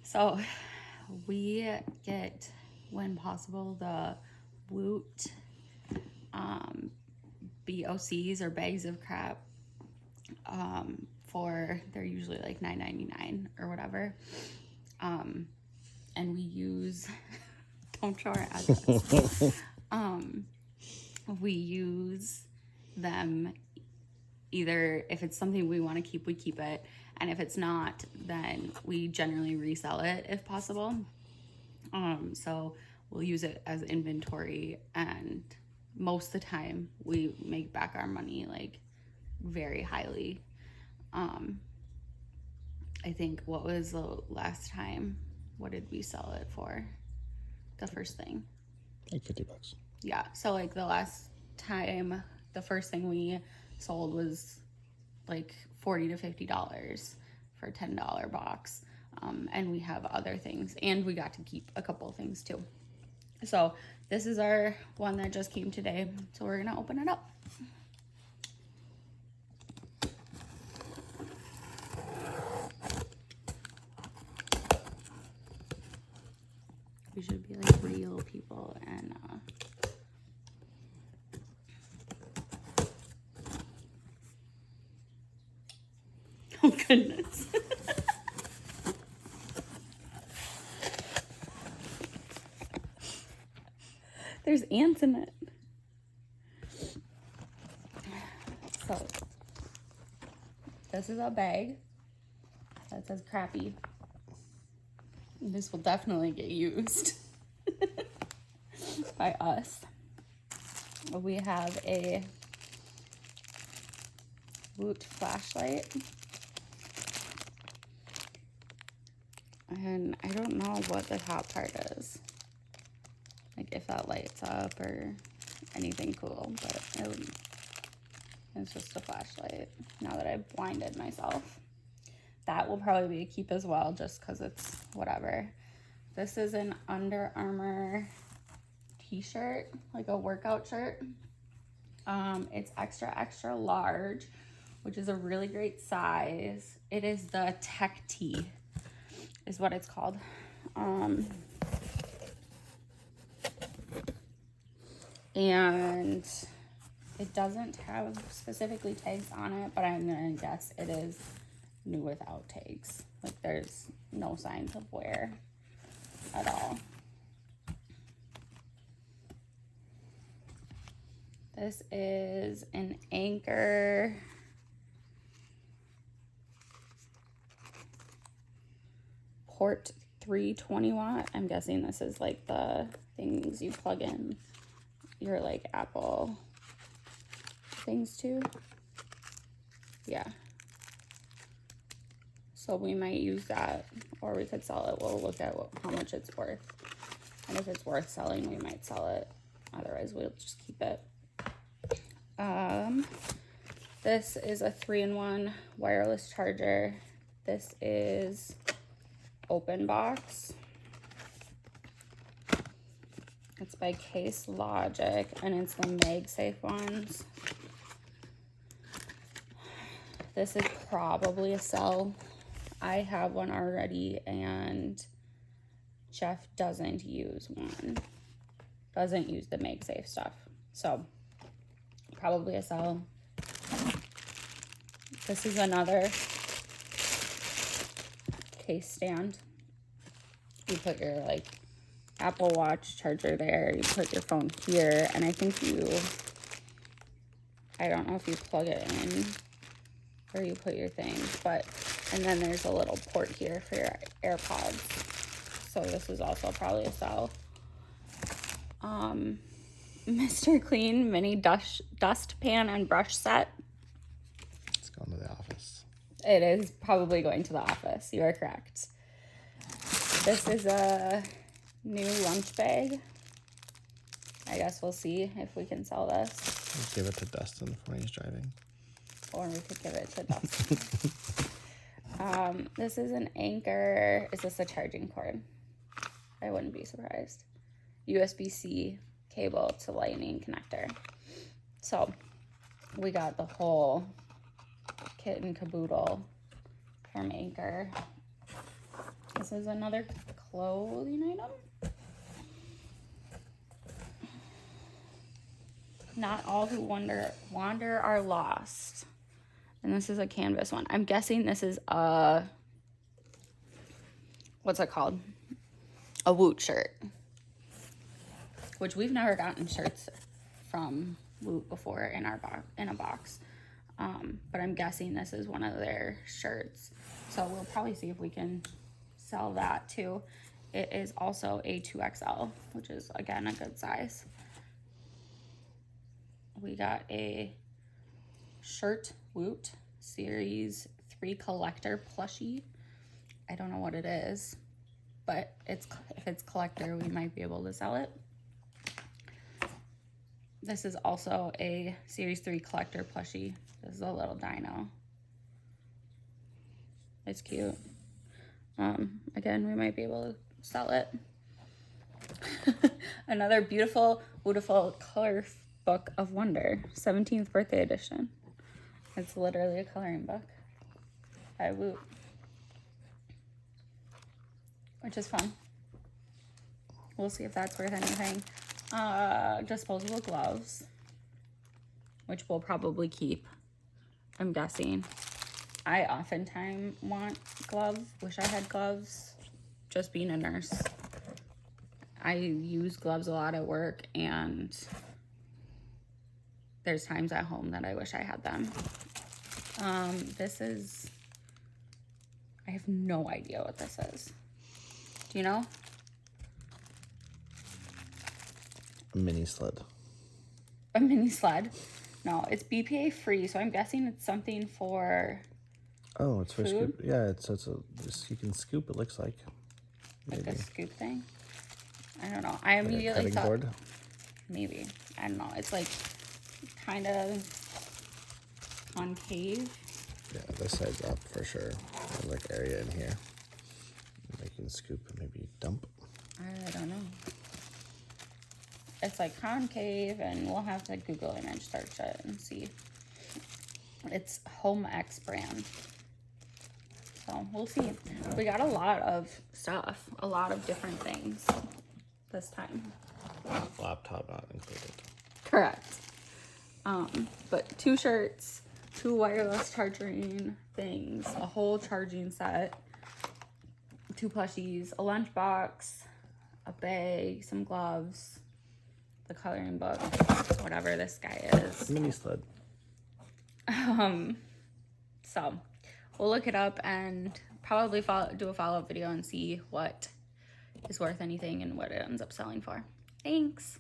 So we get, when possible, the Woot BOCs or bags of crap for, they're usually like $9.99 or whatever. And we use, don't show our address. We use them either if it's something we want to keep, we keep it. And if it's not, then we generally resell it if possible. So we'll use it as inventory, and most of the time we make back our money like very highly. I think, what was the last time? What did we sell it for? The first thing. Like $50. Yeah. So like the last time, the first thing we sold was like $40 to $50 for a $10 box. And we have other things, and we got to keep a couple of things too. So this is our one that just came today. So we're gonna open it up. We should be like real people and oh goodness. There's ants in it. So this is a bag that says crappy. This will definitely get used by us. We have a Woot flashlight. And I don't know what the top part is. Like if that lights up or anything cool, but it's just a flashlight now that I've blinded myself. That will probably be a keep as well, just because it's whatever. This is an Under Armour t-shirt, like a workout shirt. It's extra large, which is a really great size. It is the Tech Tee, is what it's called. And it doesn't have specifically tags on it, but I'm gonna guess it is new without tags. Like there's no signs of wear at all. This is an Anchor port 320 watt. I'm guessing this is like the things you plug in your like Apple things to. Yeah. So we might use that, or we could sell it. We'll look at how much it's worth. And if it's worth selling, we might sell it. Otherwise, we'll just keep it. This is a 3-in-1 wireless charger. This is Open Box. It's by Case Logic, and it's the MagSafe ones. This is probably a sell. I have one already, and Jeff doesn't use one. Doesn't use the MagSafe stuff. So, probably a sell. This is another case stand. You put your like Apple Watch charger there, you put your phone here, and I think I don't know if you plug it in or you put your thing, but, and then there's a little port here for your AirPods. So this is also probably a sell. Mr. Clean mini dustpan and brush set. It's going to the office. It is probably going to the office. You are correct. This is a new lunch bag. I guess we'll see if we can sell this. Let's give it to Dustin when he's driving. Or we could give it to Dustin. This is an Anchor. Is this a charging cord? I wouldn't be surprised. USB-C cable to lightning connector. So we got the whole kit and caboodle from Anchor. This is another clothing item. Not all who wander are lost. And this is a canvas one. I'm guessing this is a, what's it called? A Woot shirt. Which we've never gotten shirts from Woot before in a box. But I'm guessing this is one of their shirts. So we'll probably see if we can sell that too. It is also a 2XL, which is again a good size. We got a shirt Woot Series 3 collector plushie. I don't know what it is, but if it's collector, we might be able to sell it. This is also a Series 3 collector plushie. This is a little dino. It's cute. Again, we might be able to sell it. Another beautiful color book of wonder, 17th birthday edition. It's literally a coloring book by Woot, which is fun. We'll see if that's worth anything. Disposable gloves, which we'll probably keep, I'm guessing. I oftentimes want gloves, wish I had gloves, just being a nurse. I use gloves a lot at work, and there's times at home that I wish I had them. This is, I have no idea what this is. Do you know? A mini sled. A mini sled? No, it's BPA free, so I'm guessing it's something for Oh, it's for food? scoop. Yeah, it's you can scoop. It looks like. Like Maybe. a scoop thing? I don't know. I immediately Cutting thought board. maybe. I don't know. It's like kind of concave. Yeah, this side's up for sure. There's like area in here. You can scoop and maybe dump. I don't know. It's like concave, and we'll have to Google image search it and see. It's Home X brand. So we'll see. We got a lot of stuff, a lot of different things this time. Laptop not included. Correct. But 2 shirts, 2 wireless charging things, a whole charging set, 2 plushies, a lunchbox, a bag, some gloves, the coloring book, whatever this guy is. Mini sled. So we'll look it up and probably do a follow-up video and see what is worth anything and what it ends up selling for. Thanks.